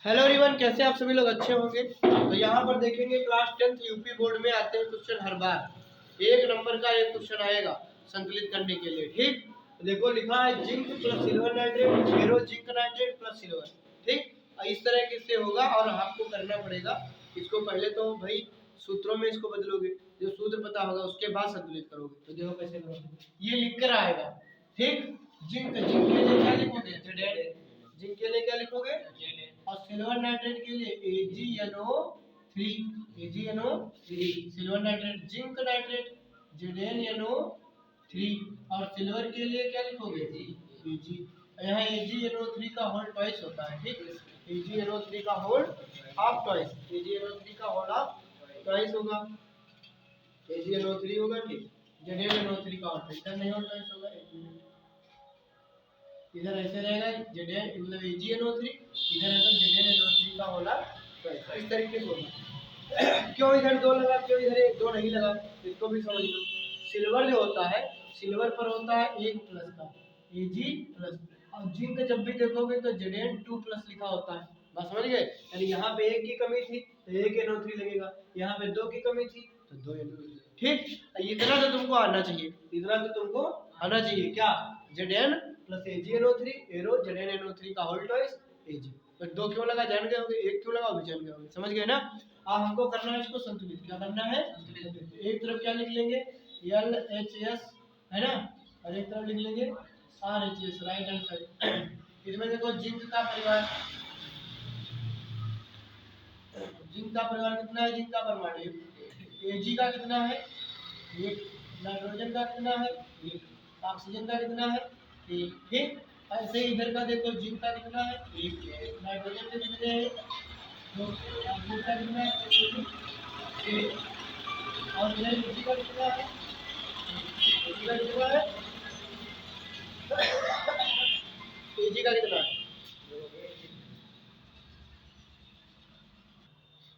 Hello everyone, कैसे आप सभी लोग अच्छे होंगे। तो यहाँ पर देखेंगे क्लास 10th यूपी बोर्ड में आते हैं क्वेश्चन हर बार। एक नंबर का एक क्वेश्चन आएगा संतुलित करने के लिए। ठीक, तो देखो लिखा है जिंक प्लस सिल्वर नाइट्रेट, फेरो जिंक नाइट्रेट प्लस सिल्वर। ठीक, इस तरह किससे होगा और आपको करना पड़ेगा इसको। पहले तो भाई सूत्रों में इसको बदलोगे, जो सूत्र पता होगा उसके बाद संतुलित करोगे। तो देखो कैसे करोगे, ये लिख कर आएगा। ठीक, जिंक जिंक के लिए क्या लिखोगे, जिंक के लिए क्या लिखोगे, और सिल्वर नाइट्रेट के लिए AgNO3, AgNO3 silver nitrate, zinc nitrate ZnNO3, और सिल्वर के लिए क्या लिखोगे Ag। यहाँ AgNO3 का होल ट्वाइस होता है। ठीक, AgNO3 का होल हाफ ट्वाइस, AgNO3 का होल हाफ ट्वाइस होगा, AgNO3 होगा। ठीक, ZnNO3 का होल इधर नहीं होल ट्वाइस होगा, इधर ऐसे रहेगा Zn मतलब AgNO3, इधर है तो ZnNO3 का होला। तो इस तरीके से होगा। क्यों इधर दो लगा, क्यों इधर एक दो नहीं लगा, इसको भी समझ लो। सिल्वर जो होता है, सिल्वर पर होता है 1 प्लस का Ag प्लस, और जिंक जब भी देखोगे तो Zn2 प्लस लिखा होता है। बस समझ गए, यानी यहाँ पे 1 की कमी थी तो 1 NO3 लगेगा, यहाँ पे 2 की कमी थी तो 2 NO3। ठीक, इतना तो तुमको आना चाहिए, इतना तो तुमको आना चाहिए। क्या, Zn plus AgNO3 arrow ZnNO3 का होल ट्वाइस Ag। तो 2 क्यों लगा जान गए होंगे, 1 क्यों लगा वो भी जान गए होंगे। समझ गए ना। अब हमको करना है इसको संतुलित। क्या करना है, संतुलित। एक तरफ क्या लिख लेंगे LHS है ना, और एक तरफ लिख लेंगे RHS, राइट हैंड साइड। इसमें देखो जिंक का परिवार, जिंक का परिवार कितना है, जिंक का परमाणु Ag का कितना है 1, नाइट्रोजन का कितना है 1, ऑक्सीजन का कितना है 1। ठीक, ऐसे ही इधर का देखो जिंक का कितना है 1, नाइट्रोजन के कितने हैं 2, ऑक्सीजन का कितना है 1, और इधर Ag का कितना है, Ag का कितना है, Ag का कितना है।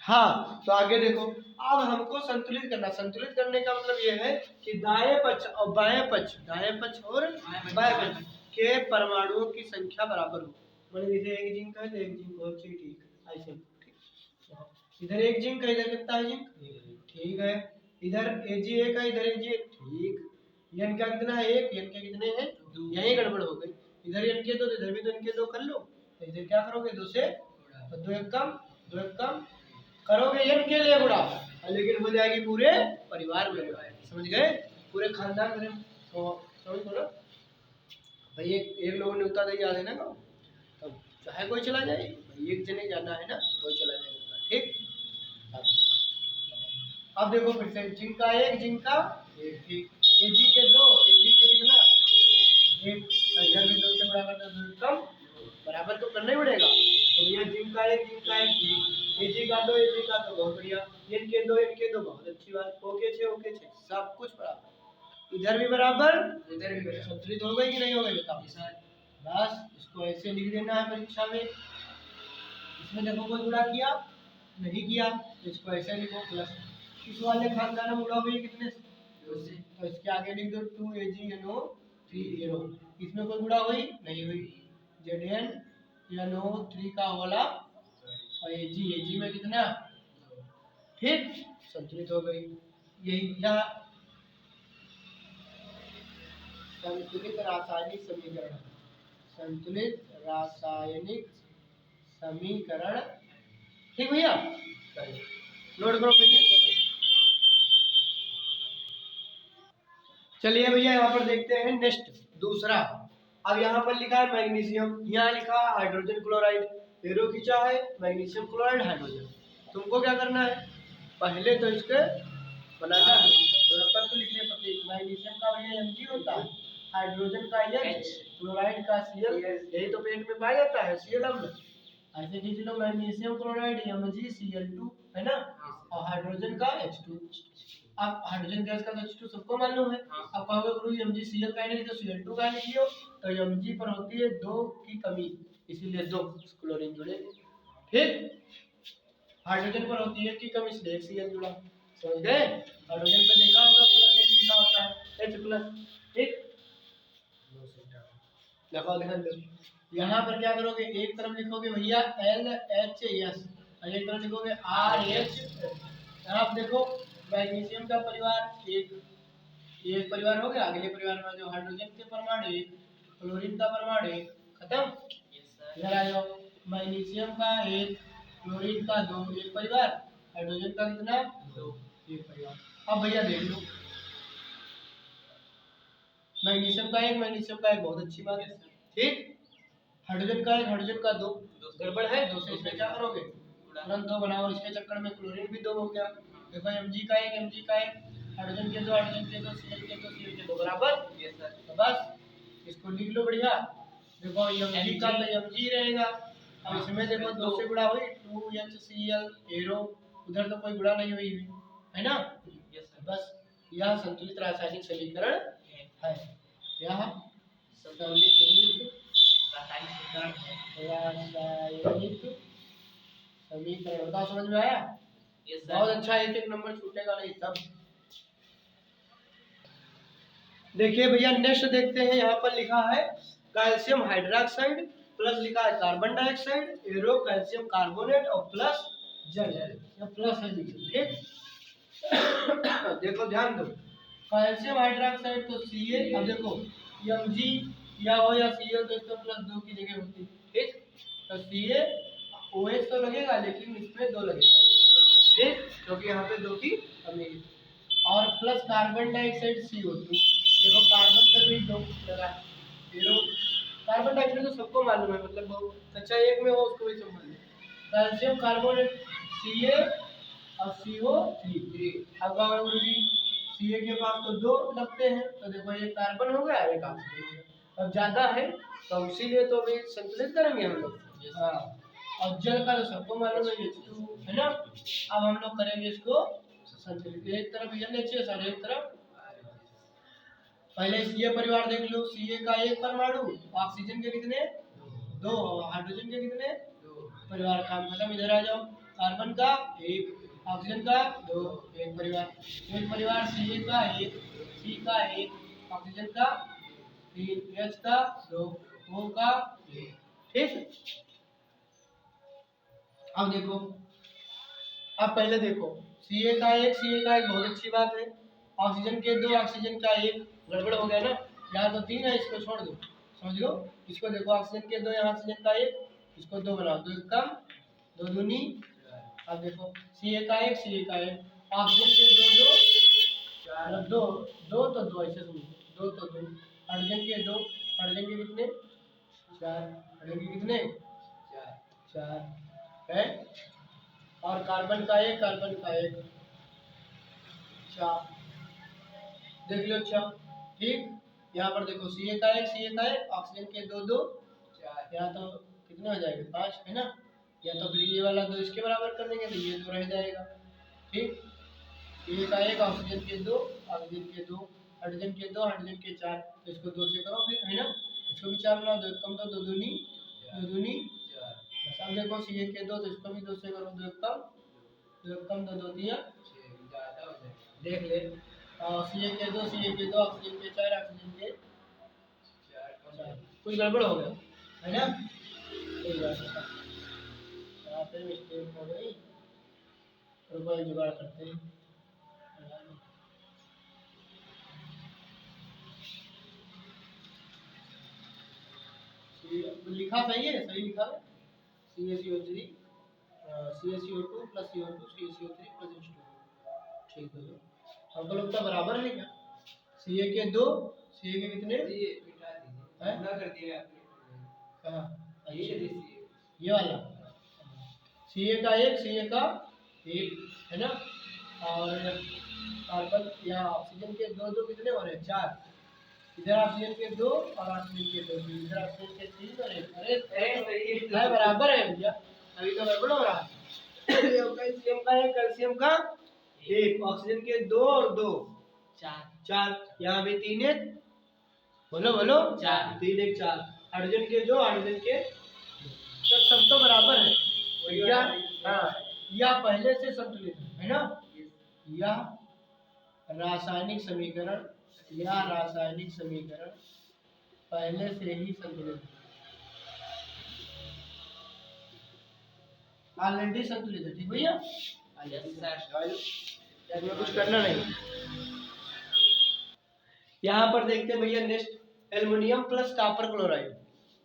हाँ, तो आगे देखो, अब हमको संतुलित करना। संतुलित करने का मतलब यह है कि दाएं पक्ष और बाएं पक्ष, दाएं पक्ष और बाएं पक्ष के परमाणुओं की संख्या बराबर हो। मान लीजिए एक जिंक है तो एक जिंक और चाहिए। ठीक, ऐसे इधर एक जिंक है, इधर कितना है जिंक, ठीक है। इधर Ag1 है, इधर Ag1, ठीक। N का कितना है 1, N के कितने हैं, यही गड़बड़ हो गई। इधर N के 2 इधर भी तो N के 2 कर लो। तो इधर क्या करोगे 2 से, तो 2 एक कम, 2 एक कम करोगे N के लिए गुणा, लेकिन हो जाएगी पूरे परिवार में गुणा। समझ गए, पूरे खानदान में। तो समझ लो ना भाई, एक लोगों ने उतना याद है ना, तब चाहे कोई चला जाए, एक जने जाना है ना, कोई चला जाएगा। ठीक, अब देखो फिर से जिंक का 1, जिंक का 1, ठीक। Ag के 2, Ag के कितना 1, इधर भी 2 से बड़ा करना, 2 कम बराबर तो करना ही पड़ेगा। तो ये जिंक का 1, जिंक का 1, Ag का 2, Ag का 2, बहुत बढ़िया। N के 2, N के 2, बहुत अच्छी बात। ओके 6, ओके 6, सब कुछ बराबर, इधर भी बराबर, इधर भी बराबर। संतुलित हो गई कि नहीं हो गई बताओ। बस इसको ऐसे लिख देना है परीक्षा में। इसमें देखो कोई गुणा किया नहीं किया, तो इसको ऐसे लिखो प्लस। इस वाले खानदान में गुणा हुई कितने से, 2 से, तो इसके आगे लिख दो 2AgNO3 एरो। इसमें कोई गुणा हुई नहीं हुई, ZnNO3 का वाला और Ag में कितना, ठीक, संतुलित हो गई। यही था संतुलित रासायनिक समीकरण, संतुलित रासायनिक समीकरण। ठीक भैया, नोट करो फिर। चलिए भैया यहाँ पर देखते हैं नेक्स्ट दूसरा। अब यहाँ पर लिखा है मैग्नीशियम, यहाँ लिखा है हाइड्रोजन क्लोराइड, एरो खींचा है मैग्नीशियम क्लोराइड हाइड्रोजन। तुमको क्या करना है, पहले तो इसके बनाना है, तत्व लिखने प्रतीक। मैग्नीशियम का भैया Mg होता है, हाइड्रोजन का H, क्लोराइड का Cl, यही तो पेट में पाया जाता है Cl अम्ल। ऐसे खींच लो, मैग्नीशियम क्लोराइड MgCl2 है ना, और हाइड्रोजन का H2। अब हाइड्रोजन गैस का तो H2 सबको मालूम है। अब कहोगे गुरु MgCl का नहीं तो Cl2 का लिखियो, तो Mg पर होती है 2 की कमी, इसीलिए 2 क्लोरीन जुड़े। ठीक, हाइड्रोजन पर होती है 1 की कमी, इसलिए Cl जुड़ा। समझ गए, हाइड्रोजन पे देखा होगा प्लस H लिखा होता है, H प्लस। ठीक, देखो ध्यान दो, यहाँ पर क्या करोगे, एक तरफ लिखोगे भैया LHS और एक तरफ लिखोगे RH। आप देखो मैग्नीशियम का परिवार एक परिवार हो गया, अगले परिवार में जो हाइड्रोजन के परमाणु एक, क्लोरीन का परमाणु एक, खत्म। इधर आ जाओ, मैग्नीशियम का एक, क्लोरीन का दो, एक परिवार, हाइड्रोजन का कितना, दो, एक परिवार। अब भैया देख लो, मैग्नीशियम का एक, बहुत अच्छी बात है, ठीक। हाइड्रोजन का एक, हाइड्रोजन का दो, गड़बड़ है, दो से इसमें क्या करोगे, तुरंत दो बनाओ। इसके चक्कर में क्लोरीन भी दो हो गया। देखो Mg का एक, हाइड्रोजन के दो, Cl के दो, Cl के दो, बराबर। तो बस इसको लिख लो बढ़िया। देखो Mg का तो Mg रहेगा, अब इसमें देखो दो से गुणा हुई 2HCl एरो, उधर तो कोई गुणा नहीं हुई है ना। बस यह संतुलित रासायनिक समीकरण है, यह संतुलित रासायनिक समीकरण। बताओ समझ में आया? बहुत अच्छा, एक नंबर छूटेगा नहीं सब। देखिए भैया नेक्स्ट देखते हैं, यहाँ पर लिखा है कैल्शियम हाइड्रोक्साइड प्लस लिखा है carbon dioxide, arrow calcium carbonate और प्लस जल, या प्लस है ठीक। देखो ध्यान दो, कैल्शियम हाइड्रोक्साइड तो Ca, अब देखो Mg या हो या Cl तो इसमें प्लस दो की जगह होती है, ठीक। तो CaOH तो लगेगा लेकिन इसमें दो लगेगा, ठीक, क्योंकि यहाँ पे दो की कमी है। और प्लस कार्बन डाइऑक्साइड CO2, देखो कार्बन पर भी दो लगा, जीरो। कार्बन डाइऑक्साइड तो सबको मालूम है, मतलब बहुत अच्छा, एक में हो उसको भी सब मालूम है। कैल्शियम कार्बोनेट Ca और CO3, अब Ca के पास तो दो लगते हैं, तो देखो ये कार्बन हो गया, एक ऑक्सीजन हो गया। अब ज्यादा है तो इसीलिए तो भी संतुलित करेंगे हम लोग, हाँ। और जल का तो सबको मालूम है H2 है ना। अब हम लोग करेंगे इसको संतुलित, एक तरफ NH और एक तरफ, पहले Ca परिवार देख लो, Ca का एक परमाणु, ऑक्सीजन के कितने, दो, हाइड्रोजन के कितने, दो, परिवार काम खत्म। इधर आ जाओ, कार्बन का एक, ऑक्सीजन का दो, एक परिवार, एक परिवार Ca का एक, C का एक, ऑक्सीजन का तीन, H का दो, O का एक, ठीक। अब देखो, अब पहले देखो Ca का एक बहुत अच्छी बात है, ऑक्सीजन के दो, ऑक्सीजन का एक, गड़बड़ हो गया ना, यहाँ तो तीन है, इसको छोड़ दो, समझ लो। इसको देखो ऑक्सीजन के दो, यहाँ ऑक्सीजन का एक, इसको दो बनाओ, दो एक कम, दो दूनी। अब देखो Ca का एक, ऑक्सीजन के दो दो, मतलब दो दो तो दो, ऐसे समझो, दो तो दो, हाइड्रोजन के दो, हाइड्रोजन के कितने, चार, हाइड्रोजन के कितने, चार है, और कार्बन का एक, चार, देख लो अच्छा, ठीक। यहाँ पर देखो Ca का एक, ऑक्सीजन के दो दो, चार, यहाँ तो कितने हो जाएंगे, पाँच है ना। या तो फिर ये वाला दो इसके बराबर कर देंगे तो ये दो रह जाएगा, ठीक। Ca का एक, ऑक्सीजन के दो, हाइड्रोजन के दो, हाइड्रोजन के चार, तो इसको दो से करो फिर है ना, इसको भी चार बनाओ, दो एक कम, दो दूनी, चार। बस अब देखो Ca के दो, तो इसको भी दो से करो, दो एक कम, दो दिया, देख ले। Ca के दो, ऑक्सीजन के चार, कुछ गड़बड़ हो गया है ना, कोई बात नहीं, यहाँ पे मिस्टेक हो गई, रुको जुगाड़ करते हैं। लिखा सही है, सही लिखा है, CaCO3 CaCO2 plus CO2 CaCO3 plus H2, ठीक है। अब लोग तो बराबर है क्या, Ca के दो, Ca के कितने, गुना कर दिया आपने, कहाँ, ये वाला Ca का एक है ना, और कार्बन या ऑक्सीजन के दो दो कितने हो रहे हैं, चार, इधर ऑक्सीजन के दो और ऑक्सीजन के दो, इधर ऑक्सीजन के तीन और एक, अरे बराबर है भैया, अभी तो गड़बड़ हो रहा है। कैल्शियम का एक, ऑक्सीजन के दो और दो, चार, यहाँ भी तीन है, बोलो चार, तीन एक चार, हाइड्रोजन के दो, हाइड्रोजन के तो सब तो बराबर है भैया, हाँ। यह पहले से संतुलित है ना, यह रासायनिक समीकरण पहले से ही संतुलित है। ऑलरेडी संतुलित है। ठीक भैया, इसमें कुछ करना नहीं। यहाँ पर देखते हैं भैया next aluminium plus copper chloride,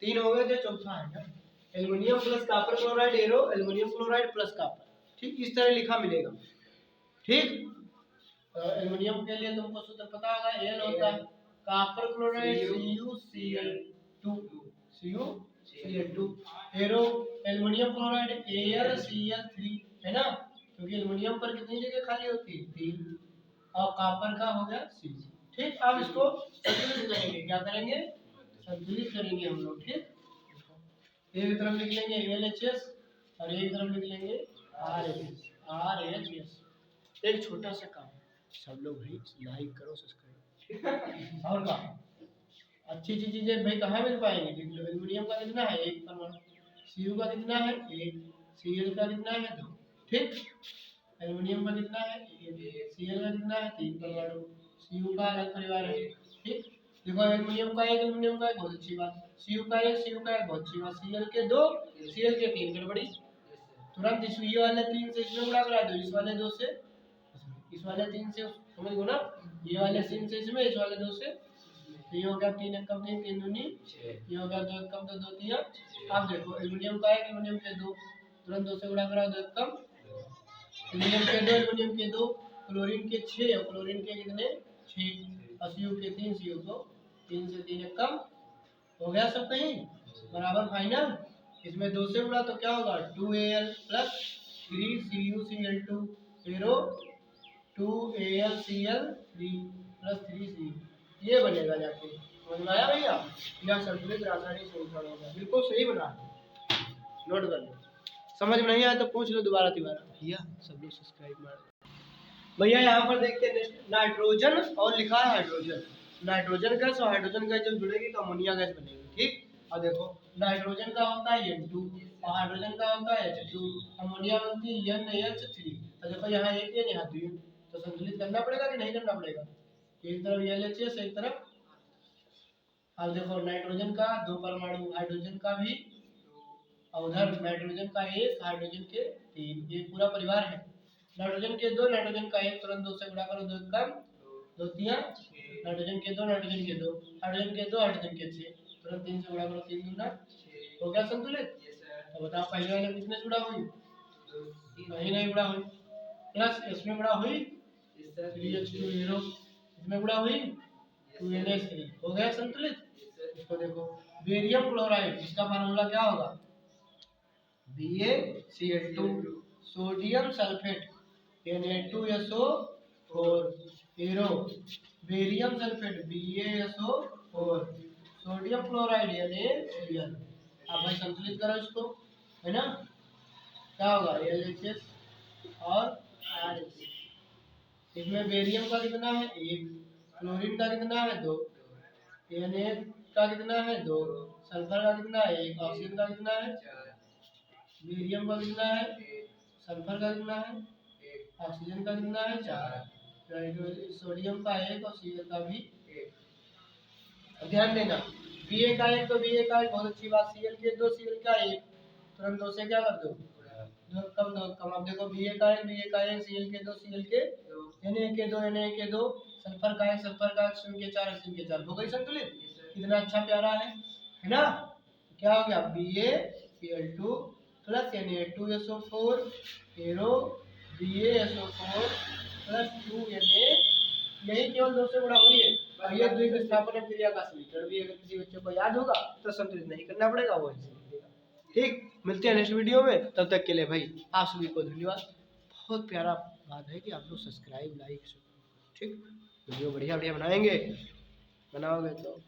3 हो गए थे, चौथा है aluminium plus copper chloride, arrow aluminium chloride plus copper. ठीक, इस तरह लिखा मिलेगा। ठीक, एल्युमिनियम के लिए तुमको सूत्र पता होगा, एल होता है copper chloride CuCl2, CuCl2। Arrow aluminium chloride AlCl3 है ना, क्योंकि एल्युमिनियम पर कितनी जगह खाली होती है, 3, और कॉपर का हो गया C। ठीक, अब इसको संतुलित करेंगे, क्या करेंगे, संतुलित करेंगे हम लोग। ठीक, एक तरफ लिख लेंगे LHS और एक तरफ लिख लेंगे RHS। एक छोटा सा काम, सब लोग भाई लाइक करो, सब्सक्राइब और का अच्छी अच्छी चीजें भाई कहाँ मिल पाएंगे। एल्युमिनियम का कितना है 1 परमाणु, Cu का कितना है 1, Cl का कितना है 2। ठीक, एल्युमिनियम का कितना है 1, Cl का कितना है 3 परमाणु, Cu का अलग परिवार है। ठीक, देखो एल्युमिनियम का 1, एल्युमिनियम का 1, बहुत अच्छी बात। Cu का 1, Cu का 1, बहुत अच्छी बात। Cl के 2, Cl के 3, गड़बड़ी। तुरंत इस ये वाले 3 से इसमें गुणा करा दो, इस वाले 2 से, इस वाले 3 से, समझ गो ना, ये वाले 3 से इसमें, इस वाले 2 से, तो ये हो गया 3 एकम 3, 3 दूनी, ये हो गया 2 एकम 2, 2 3। अब देखो एल्युमिनियम का 1, एल्युमिनियम के 2, तुरंत 2 से गुणा करा, 2 एकम, एल्युमिनियम के 2, एल्युमिनियम के 2, क्लोरीन के 6, और क्लोरीन के कितने 6, और Cu के 3, Cu को 3 से 3 एकम, हो गया सब कहीं बराबर फाइनल। इसमें 2 से गुणा तो क्या होगा 2Al plus 3CuCl2, arrow 2AlCl3 plus 3Cu, ये बनेगा जाके। समझ में आया भैया, यह संतुलित रासायनिक समीकरण होगा, बिल्कुल सही बना है, नोट कर लो। समझ में नहीं आया तो पूछ लो दोबारा भैया, सब लोग सब्सक्राइब मार। भैया यहाँ पर देखते हैं नेक्स्ट नाइट्रोजन और लिखा है हाइड्रोजन। नाइट्रोजन गैस और हाइड्रोजन गैस जब जुड़ेगी तो अमोनिया गैस बनेगी। ठीक, और देखो नाइट्रोजन का होता है N2 और हाइड्रोजन का होता है H2, अमोनिया बनती है NH3। तो देखो यहाँ एक है, यहाँ 2, तो संतुलित करना पड़ेगा कि नहीं करना पड़ेगा, एक तरफ LHS एक तरफ। अब देखो नाइट्रोजन का 2 परमाणु, हाइड्रोजन का भी, और उधर नाइट्रोजन का 1, हाइड्रोजन के 3, ये पूरा परिवार है। नाइट्रोजन के 2, नाइट्रोजन का 1, तुरंत 2 से गुणा करो, 2 कम 2 3, नाइट्रोजन के 2, नाइट्रोजन के 2, हाइड्रोजन के 2, हाइड्रोजन के 6, तुरंत 3 से गुणा करो, 3 दूना, हो गया संतुलित। तो बताओ पहले वाले कितने से गुणा हुई, कहीं नहीं गुणा हुई, प्लस इसमें गुणा हुई 3H2 हीरो, इसमें गुणा हुई 2NH3, हो गया संतुलित। इसको देखो बेरियम क्लोराइड, इसका फार्मूला क्या होगा BaCl2, sodium sulphate Na2SO4, arrow barium sulphate BaSO4, sodium chloride NaCl। अब भाई संतुलित करो इसको, है ना, क्या होगा LHS और RHS। इसमें बेरियम का कितना है 1, क्लोरीन का कितना है 2, Na का कितना है 2, सल्फर का कितना है 1, ऑक्सीजन का कितना है, बेरियम का कितना है, सल्फर का कितना है, ऑक्सीजन का कितना है 4, सोडियम का 1 और Cl का भी 1। ध्यान देना Ba का 1 तो Ba का 1, बहुत अच्छी बात। Cl के 2, Cl का 1, तुरंत 2 से क्या कर दो 2 कम 2 कम। अब देखो Ba का 1, Ba का 1, Cl के 2, Cl के, Na के 2, Na के 2, सल्फर का 1, सल्फर का 1, Cl के 4, Cl के 4, हो गई संतुलित। कितना अच्छा प्यारा है ना, क्या हो गया BaCl2 plus Na2SO4, arrow BaSO4 plus 2Na, यही केवल 2 से गुणा हुई है। और ये द्विघ विस्थापन क्रिया का समीकरण भी अगर किसी बच्चे को याद होगा तो संतुलित नहीं करना पड़ेगा, वो ऐसे लिखेगा। ठीक, मिलते हैं नेक्स्ट वीडियो में, तब तक के लिए भाई आप सभी को धन्यवाद। बहुत प्यारा बात है कि आप लोग सब्सक्राइब लाइक, ठीक, वीडियो बढ़िया बढ़िया बनाएंगे, बनाओगे तो